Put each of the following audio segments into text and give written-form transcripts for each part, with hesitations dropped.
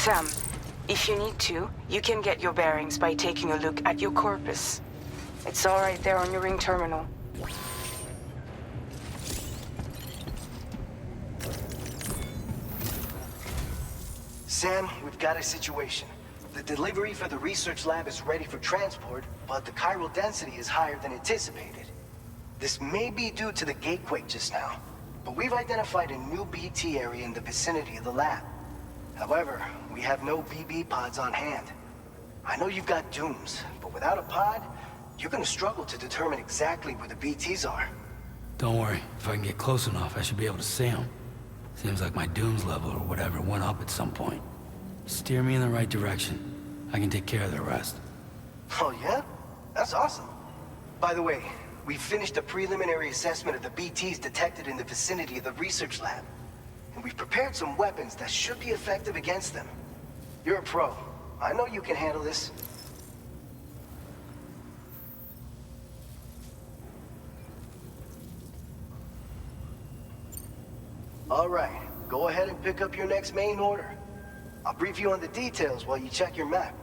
Sam, if you need to, you can get your bearings by taking a look at your corpus. It's all right there on your ring terminal. Sam, we've got a situation. The delivery for the research lab is ready for transport, but the chiral density is higher than anticipated. This may be due to the gatequake just now, but we've identified a new BT area in the vicinity of the lab. However, we have no BB pods on hand. I know you've got dooms, but without a pod, you're gonna struggle to determine exactly where the BTs are. Don't worry, if I can get close enough, I should be able to see them. Seems like my dooms level or whatever went up at some point. Steer me in the right direction. I can take care of the rest. Oh yeah? That's awesome. By the way, we finished a preliminary assessment of the BTs detected in the vicinity of the research lab. And we've prepared some weapons that should be effective against them. You're a pro. I know you can handle this. All right, go ahead and pick up your next main order. I'll brief you on the details while you check your map.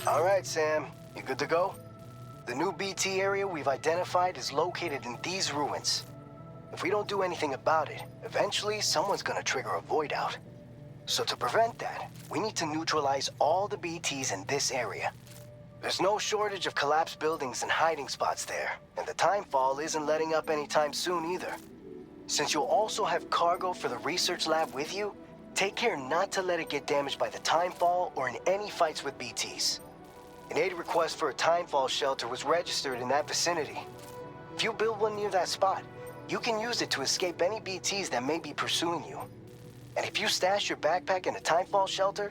All right, Sam. You good to go? The new BT area we've identified is located in these ruins. If we don't do anything about it, eventually someone's gonna trigger a void out. So to prevent that, we need to neutralize all the BTs in this area. There's no shortage of collapsed buildings and hiding spots there, and the timefall isn't letting up anytime soon either. Since you'll also have cargo for the research lab with you, take care not to let it get damaged by the timefall or in any fights with BTs. An aid request for a timefall shelter was registered in that vicinity. If you build one near that spot, you can use it to escape any BTs that may be pursuing you. And if you stash your backpack in a timefall shelter,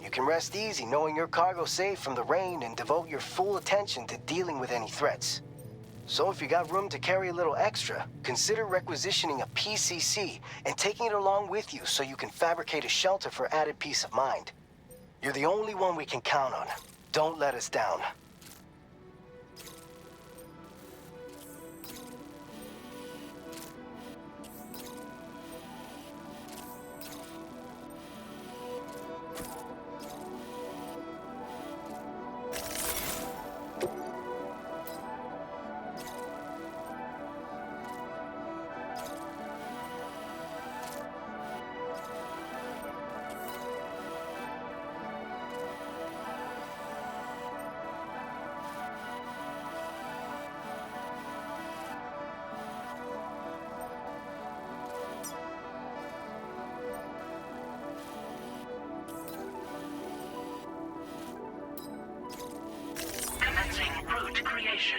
you can rest easy knowing your cargo's safe from the rain and devote your full attention to dealing with any threats. So if you got room to carry a little extra, consider requisitioning a PCC and taking it along with you so you can fabricate a shelter for added peace of mind. You're the only one we can count on. Don't let us down. Route creation.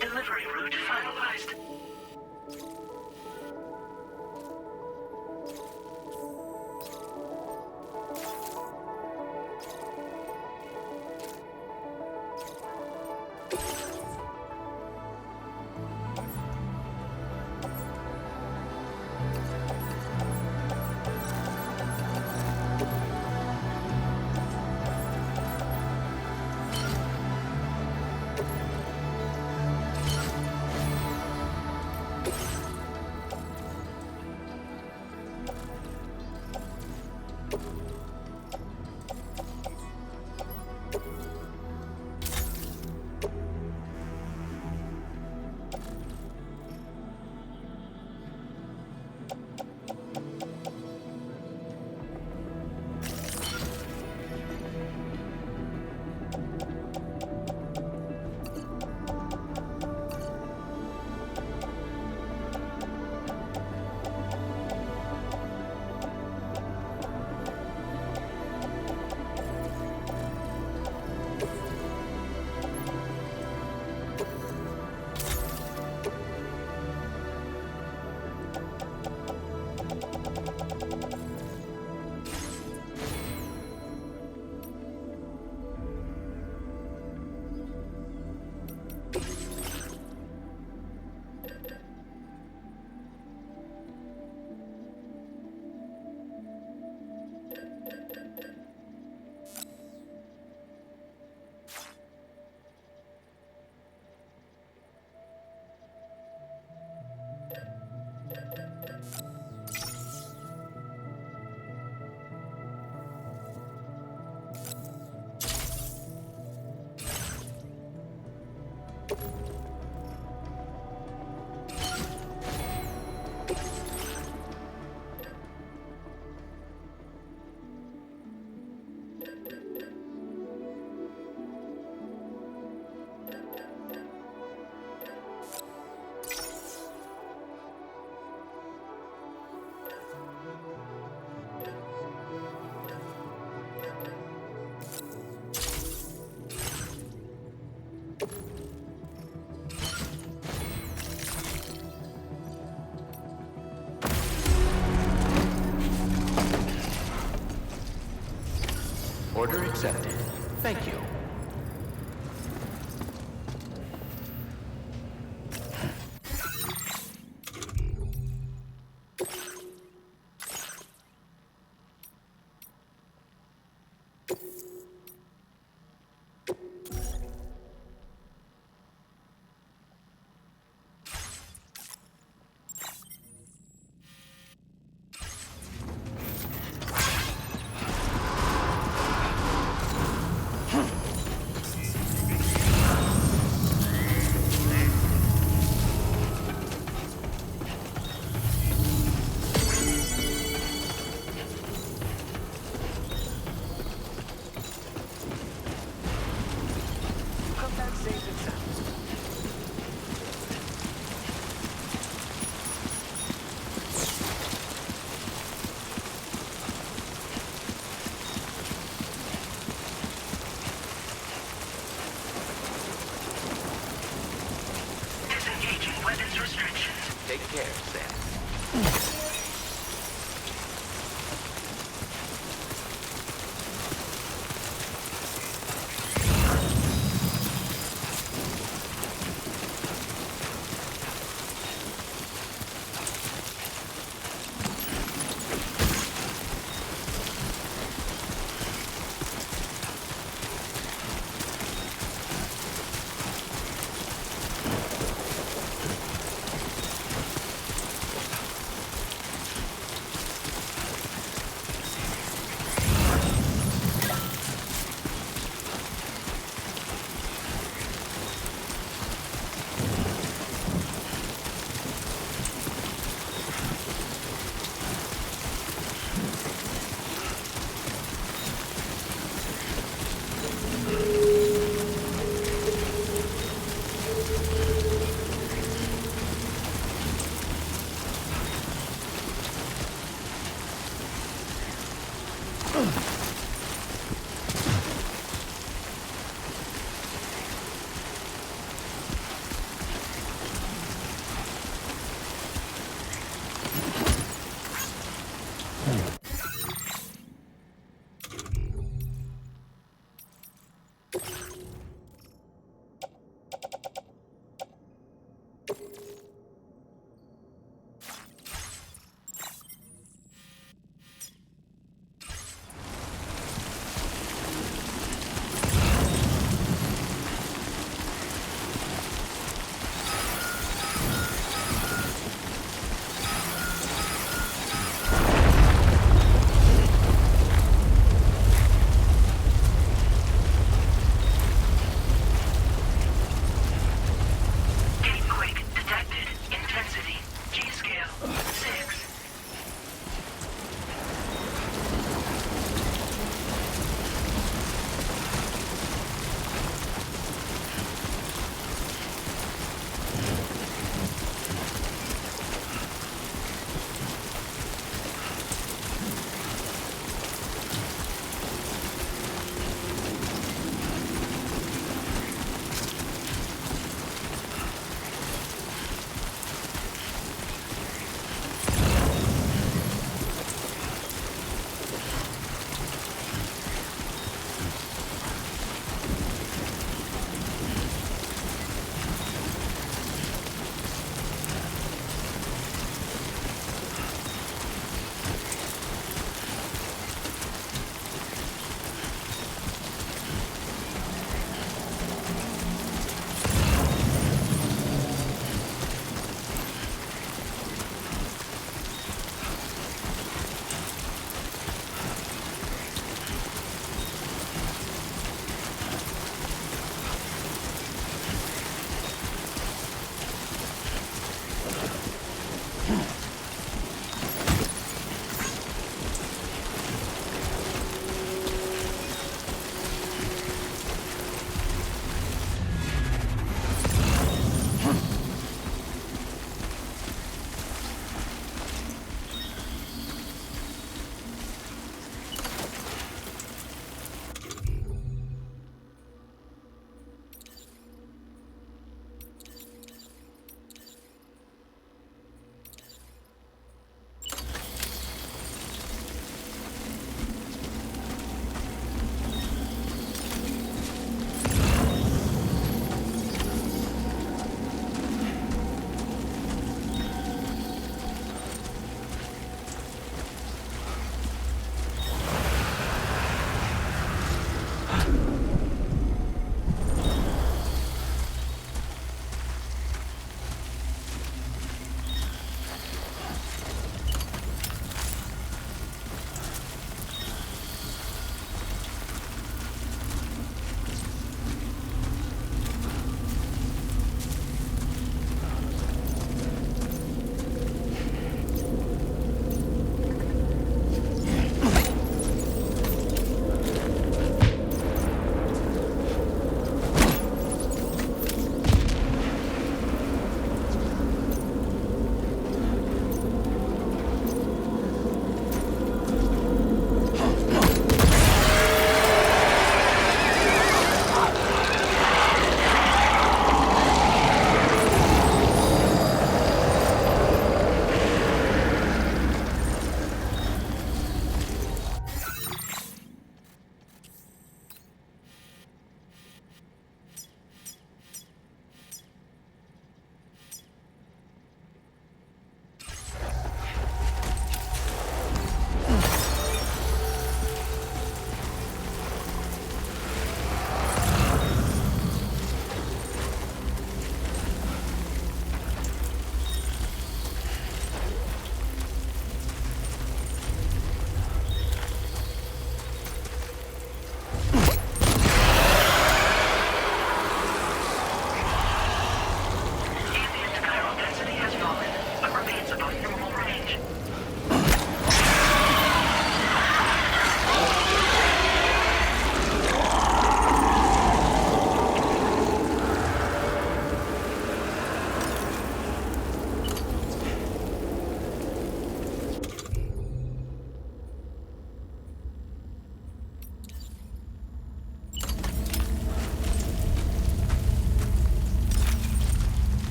Delivery route finalized. Order accepted. Thank you. Disengaging weapons restrictions. Take care, Sam. Gatequake detected. Intensity. G-scale. 6.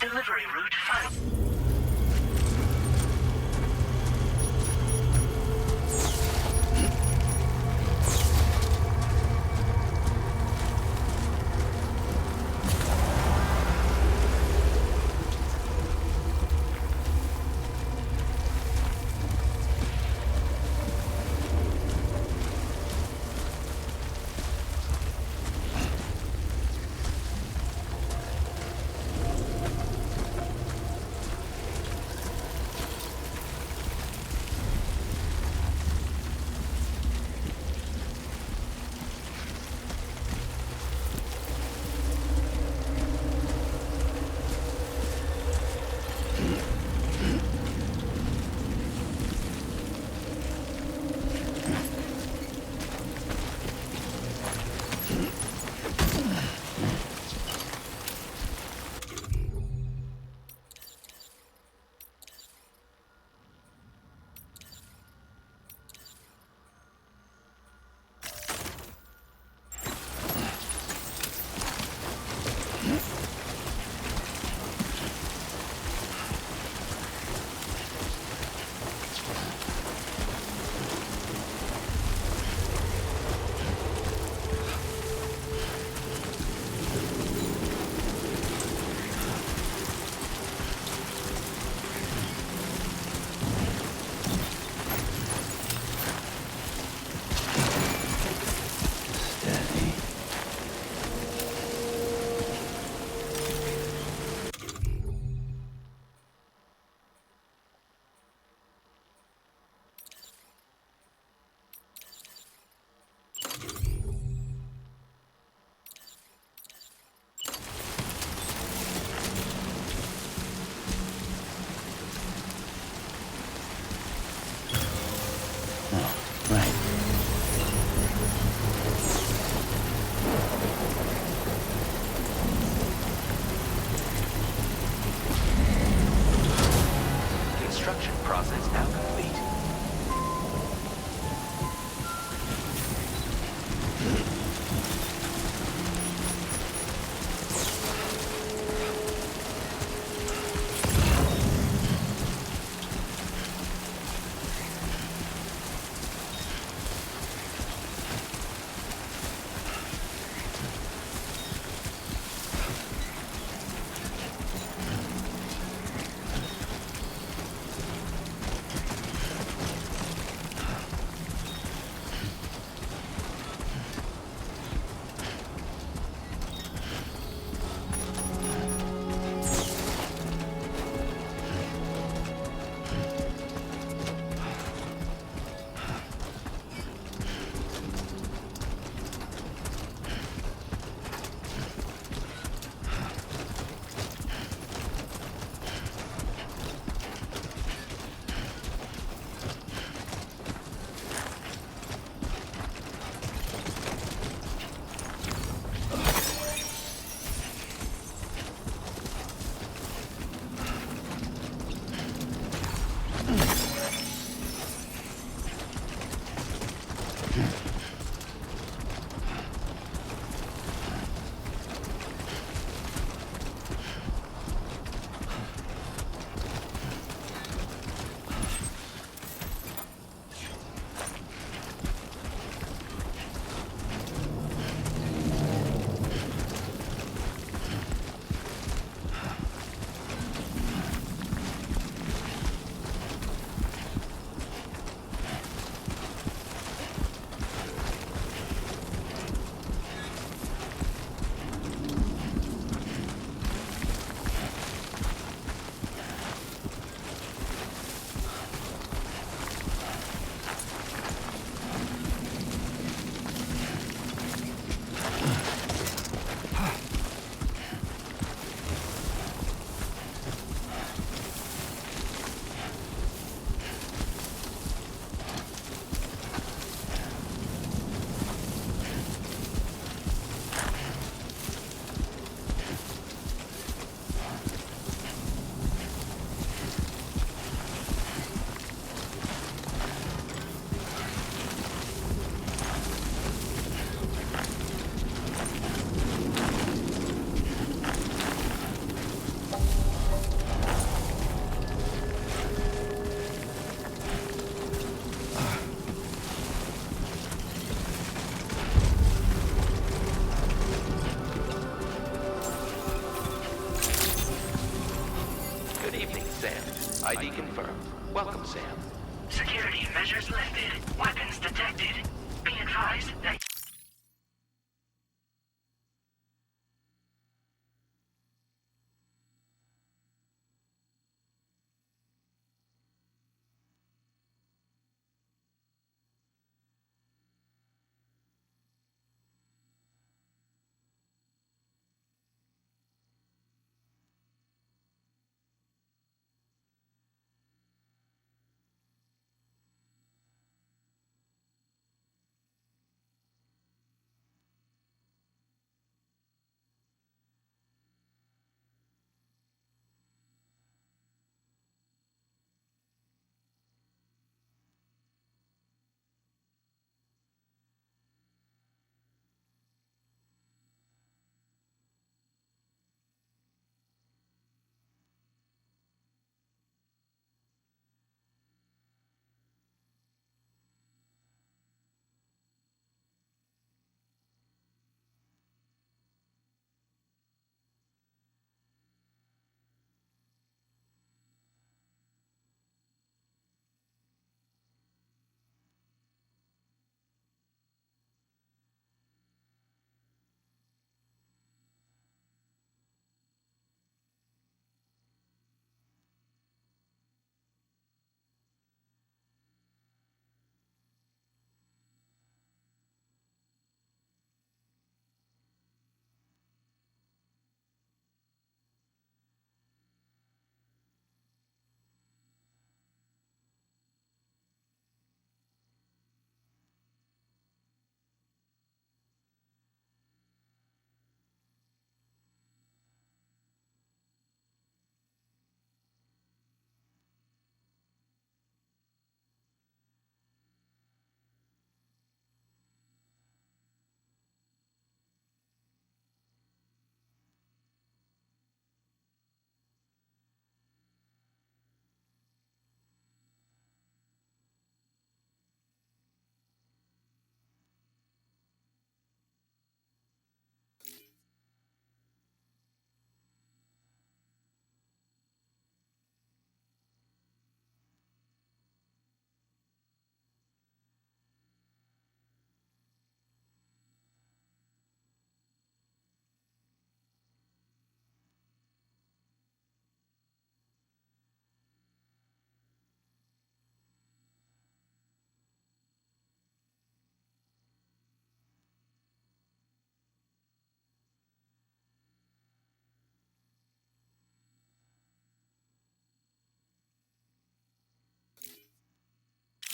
Delivery route 5. Construction process now complete. Good evening, Sam. ID confirmed. Welcome, Sam. Security measures lifted. Weapons detected. Be advised that...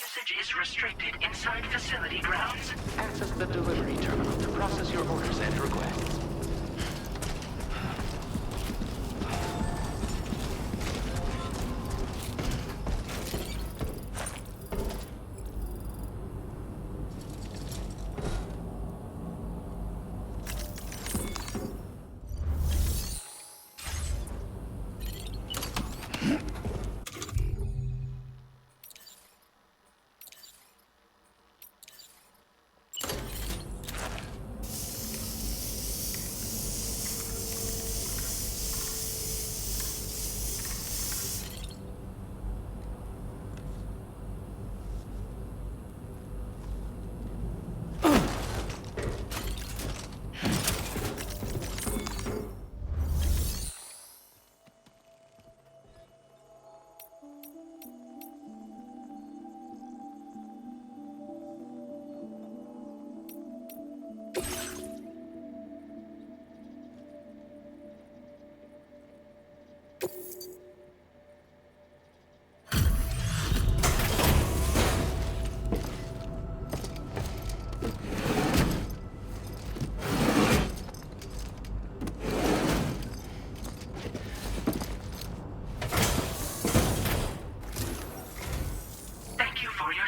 Usage is restricted inside facility grounds. Access the delivery terminal to process your orders and requests.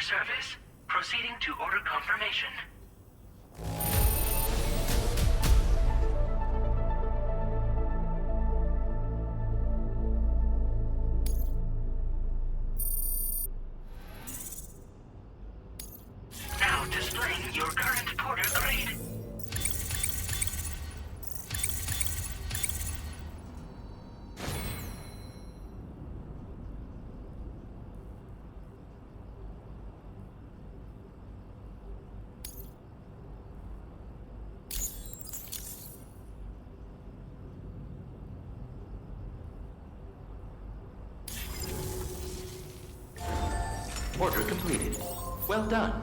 Service. Proceeding to order confirmation. Now displaying your current porter grade. Order completed. Well done.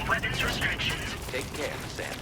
Weapons restrictions. Take care, Sam.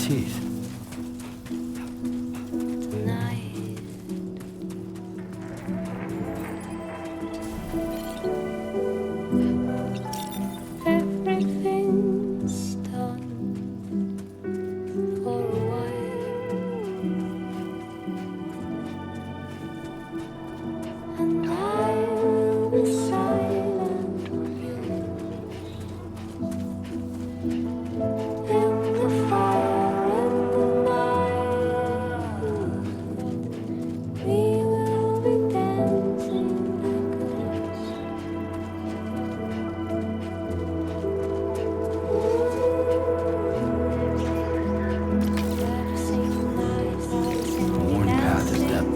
cheese. Everything's done for a while, and I will be silent with you in the fire in the night. We will be dancing like Worn path is depth.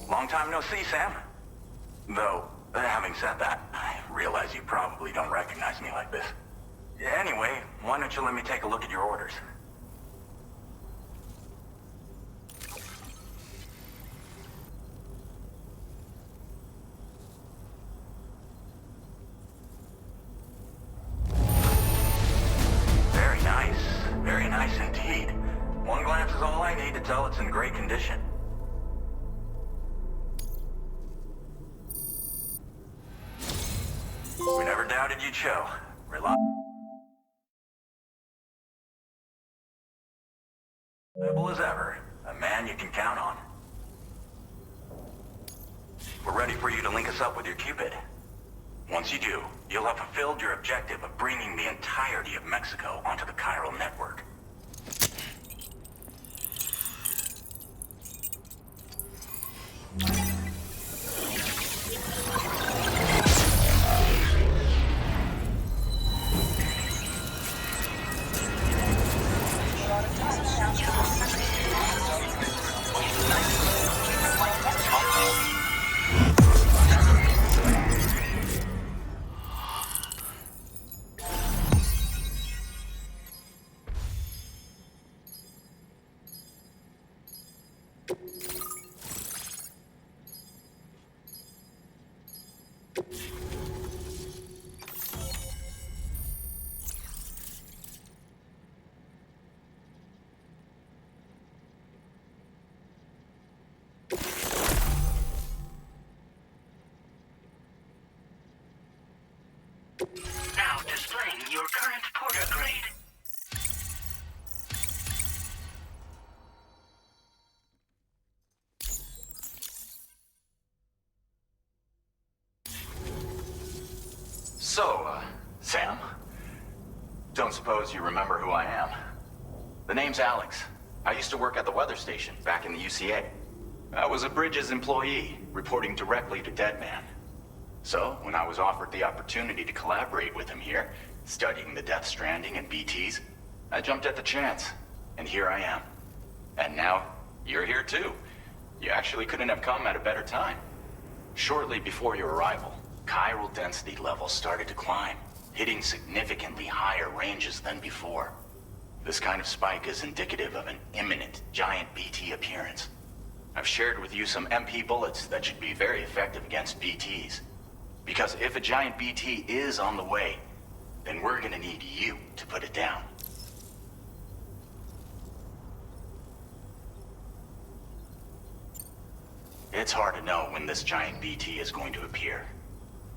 Long time no see, Sam. Though, having said that, I realize you probably don't recognize me like this. Anyway, why don't you let me take a look at your orders? Very nice indeed. One glance is all I need to tell it's in great condition. We never doubted you'd show. Reliable as ever. A man you can count on. We're ready for you to link us up with your Cupid. Once you do, you'll have fulfilled your objective of bringing the entirety of Mexico onto the chiral network. Now displaying your current porter grade. So, Sam, don't suppose you remember who I am? The name's Alex. I used to work at the weather station back in the UCA. I was a Bridges employee, reporting directly to Deadman. So, when I was offered the opportunity to collaborate with him here, studying the Death Stranding and BTs, I jumped at the chance, and here I am. And now, you're here too. You actually couldn't have come at a better time. Shortly before your arrival, chiral density levels started to climb, hitting significantly higher ranges than before. This kind of spike is indicative of an imminent giant BT appearance. I've shared with you some MP bullets that should be very effective against BTs. Because if a giant BT is on the way, then we're gonna need you to put it down. It's hard to know when this giant BT is going to appear.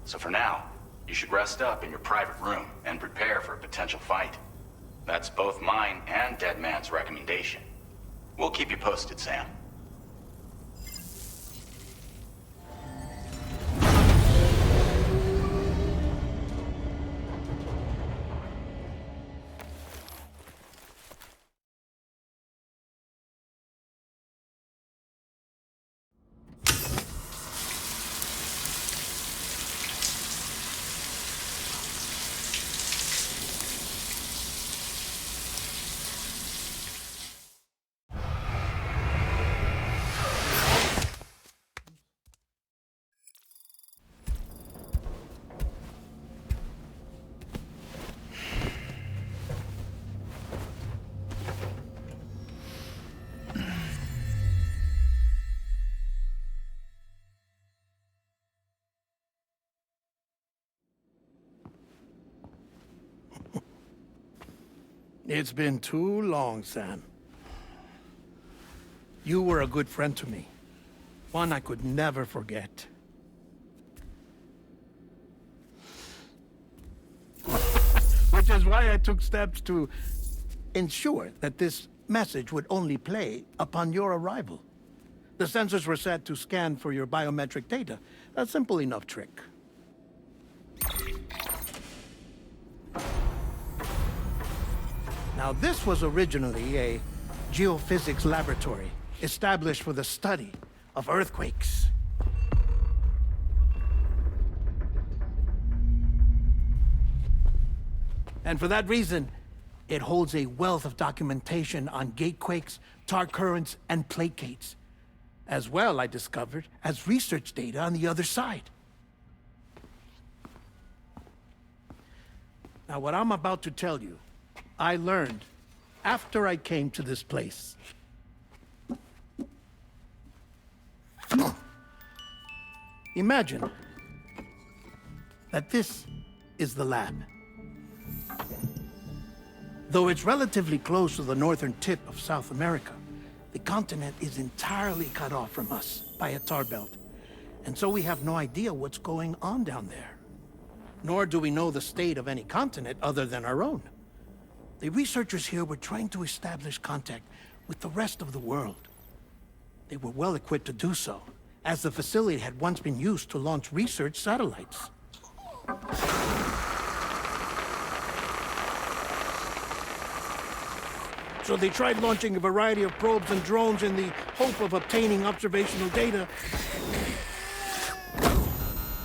So for now, you should rest up in your private room and prepare for a potential fight. That's both mine and Deadman's recommendation. We'll keep you posted, Sam. It's been too long, Sam. You were a good friend to me. One I could never forget. Which is why I took steps to ensure that this message would only play upon your arrival. The sensors were set to scan for your biometric data. A simple enough trick. Now, this was originally a geophysics laboratory established for the study of earthquakes. And for that reason, it holds a wealth of documentation on gatequakes, tar currents, and placates. As well, I discovered, as research data on the other side. Now, what I'm about to tell you, I learned after I came to this place. Imagine that this is the lab. Though it's relatively close to the northern tip of South America, the continent is entirely cut off from us by a tar belt. And so we have no idea what's going on down there. Nor do we know the state of any continent other than our own. The researchers here were trying to establish contact with the rest of the world. They were well equipped to do so, as the facility had once been used to launch research satellites. So they tried launching a variety of probes and drones in the hope of obtaining observational data,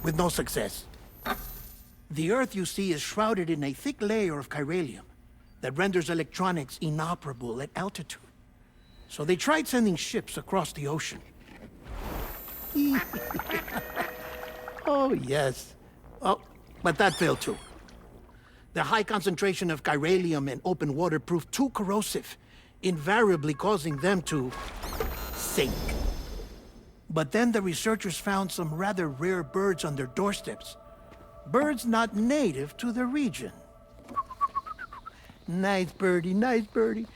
with no success. The Earth, you see, is shrouded in a thick layer of chiralium that renders electronics inoperable at altitude. So they tried sending ships across the ocean. Oh, yes. Oh, but that failed too. The high concentration of chiralium in open water proved too corrosive, invariably causing them to sink. But then the researchers found some rather rare birds on their doorsteps. Birds not native to the region. Nice birdie, nice birdie.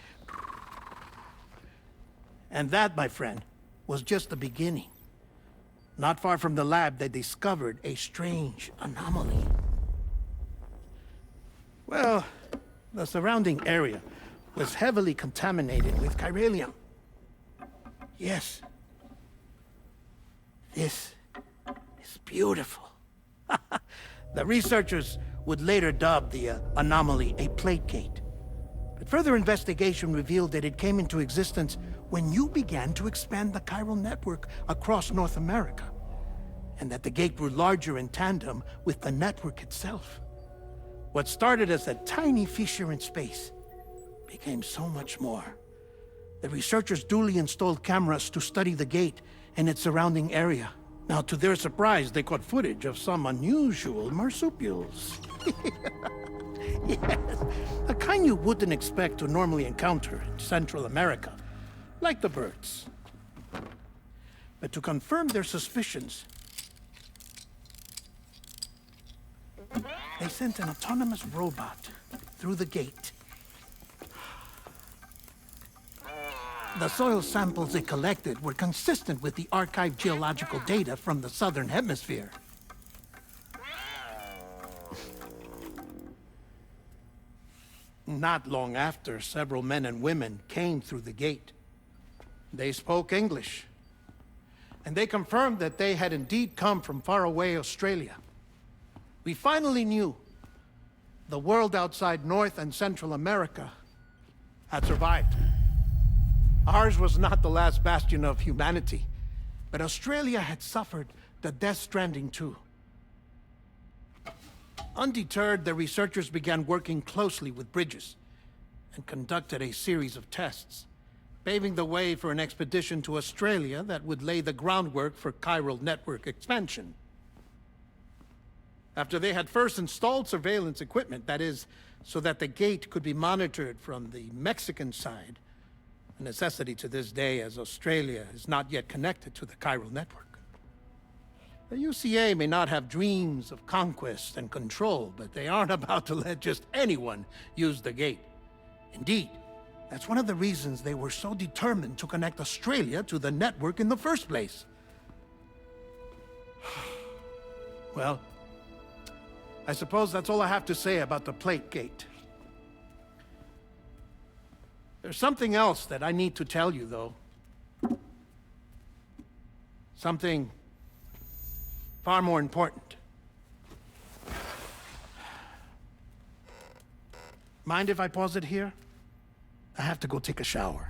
And that, my friend, was just the beginning. Not far from the lab, they discovered a strange anomaly. Well, the surrounding area was heavily contaminated with chiralium. Yes. This is beautiful. The researchers would later dub the anomaly a plate gate. But further investigation revealed that it came into existence when you began to expand the chiral network across North America, and that the gate grew larger in tandem with the network itself. What started as a tiny fissure in space became so much more. The researchers duly installed cameras to study the gate and its surrounding area. Now, to their surprise, they caught footage of some unusual marsupials. Yes, a kind you wouldn't expect to normally encounter in Central America, like the birds. But to confirm their suspicions, they sent an autonomous robot through the gate. The soil samples it collected were consistent with the archived geological data from the southern hemisphere. Not long after, several men and women came through the gate. They spoke English, and they confirmed that they had indeed come from faraway Australia. We finally knew the world outside North and Central America had survived. Ours was not the last bastion of humanity, but Australia had suffered the Death Stranding too. Undeterred, the researchers began working closely with Bridges and conducted a series of tests, paving the way for an expedition to Australia that would lay the groundwork for chiral network expansion. After they had first installed surveillance equipment, that is, so that the gate could be monitored from the Mexican side, a necessity to this day as Australia is not yet connected to the chiral network. The UCA may not have dreams of conquest and control, but they aren't about to let just anyone use the gate. Indeed, that's one of the reasons they were so determined to connect Australia to the network in the first place. Well, I suppose that's all I have to say about the plate gate. There's something else that I need to tell you, though. Something far more important. Mind if I pause it here? I have to go take a shower.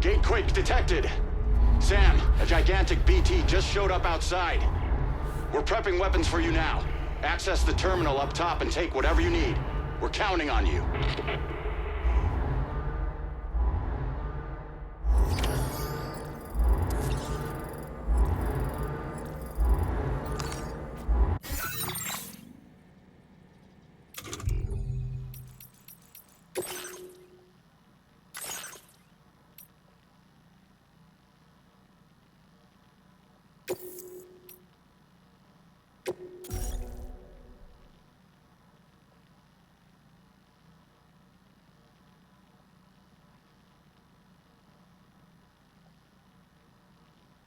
Gate quake detected. Sam, a gigantic BT just showed up outside. We're prepping weapons for you now. Access the terminal up top and take whatever you need. We're counting on you.